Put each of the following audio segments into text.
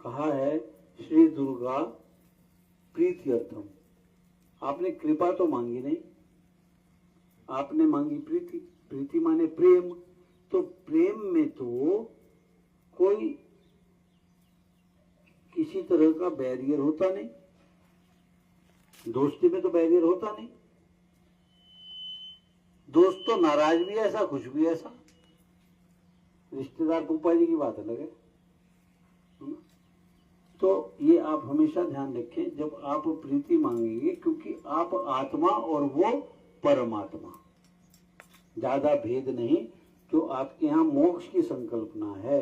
कहा है श्री दुर्गा प्रीत्यर्थम। आपने कृपा तो मांगी नहीं, आपने मांगी प्रीति। प्रीति माने प्रेम। तो प्रेम में तो कोई किसी तरह का बैरियर होता नहीं, दोस्ती में तो बैरियर होता नहीं। दोस्त तो नाराज भी ऐसा, खुश भी ऐसा, रिश्तेदार फूफा जी की बात अलग है ना? तो ये आप हमेशा ध्यान रखें जब आप प्रीति मांगेंगे, क्योंकि आप आत्मा और वो परमात्मा, ज्यादा भेद नहीं। जो आपके यहाँ मोक्ष की संकल्पना है,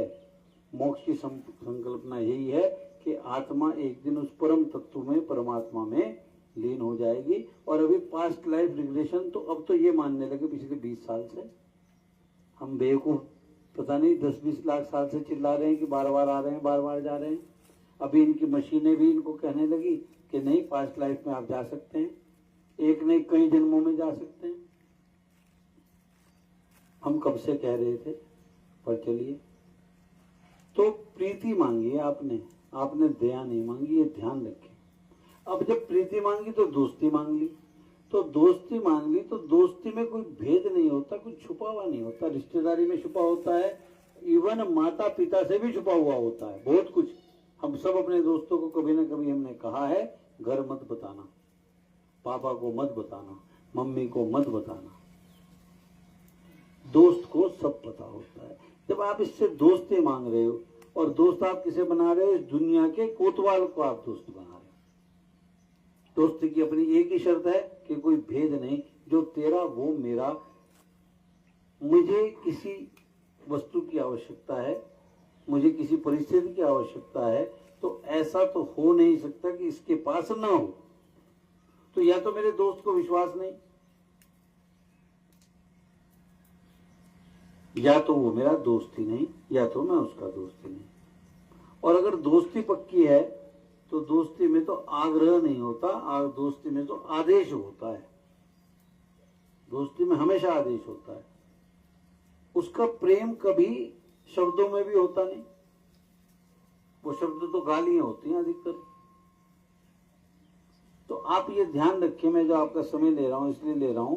मोक्ष की संकल्पना यही है कि आत्मा एक दिन उस परम तत्व में, परमात्मा में लीन हो जाएगी। और अभी पास्ट लाइफ रिग्रेशन तो अब तो ये मानने लगे पिछले 20 साल से, हम बेवकूफ पता नहीं 10-20 लाख साल से चिल्ला रहे हैं कि बार बार आ रहे हैं, बार बार जा रहे हैं। अभी इनकी मशीनें भी इनको कहने लगी कि नहीं, पास्ट लाइफ में आप जा सकते हैं, एक नहीं कई जन्मों में जा सकते हैं। हम कब से कह रहे थे, पर चलिए। तो प्रीति मांगी आपने, आपने दया नहीं मांगी, ये ध्यान रखें। अब जब प्रीति मांगी तो दोस्ती मांग ली, तो दोस्ती मांग ली तो दोस्ती में कोई भेद नहीं होता, कुछ छुपा हुआ नहीं होता। रिश्तेदारी में छुपा होता है, इवन माता पिता से भी छुपा हुआ होता है बहुत कुछ। हम सब अपने दोस्तों को कभी ना कभी हमने कहा है, घर मत बताना, पापा को मत बताना, मम्मी को मत बताना। दोस्त को सब पता होता है। जब आप इससे दोस्ती मांग रहे हो, और दोस्त आप किसे बना रहे हो, इस दुनिया के कोतवाल को आप दोस्त बना रहे हो। दोस्ती की अपनी एक ही शर्त है कि कोई भेद नहीं, जो तेरा वो मेरा। मुझे किसी वस्तु की आवश्यकता है, मुझे किसी परिस्थिति की आवश्यकता है, तो ऐसा तो हो नहीं सकता कि इसके पास ना हो। तो या तो मेरे दोस्त को विश्वास नहीं, या तो वो मेरा दोस्त ही नहीं, या तो मैं उसका दोस्त ही नहीं। और अगर दोस्ती पक्की है तो दोस्ती में तो आग्रह नहीं होता, दोस्ती में तो आदेश होता है। दोस्ती में हमेशा आदेश होता है। उसका प्रेम कभी शब्दों में भी होता नहीं, वो शब्द तो गालियां होती हैं अधिकतर। तो आप ये ध्यान रखिए, मैं जो आपका समय ले रहा हूं इसलिए ले रहा हूं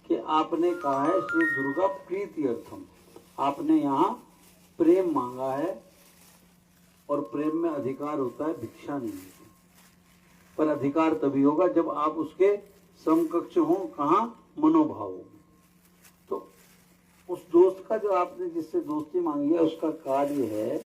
कि आपने कहा है श्री दुर्गा प्रीत्यर्थम, आपने यहाँ प्रेम मांगा है। और प्रेम में अधिकार होता है, भिक्षा नहीं होती। पर अधिकार तभी होगा जब आप उसके समकक्ष हो, कहाँ, मनोभाव हो। तो उस दोस्त का, जो आपने जिससे दोस्ती मांगी है, उसका कार्य है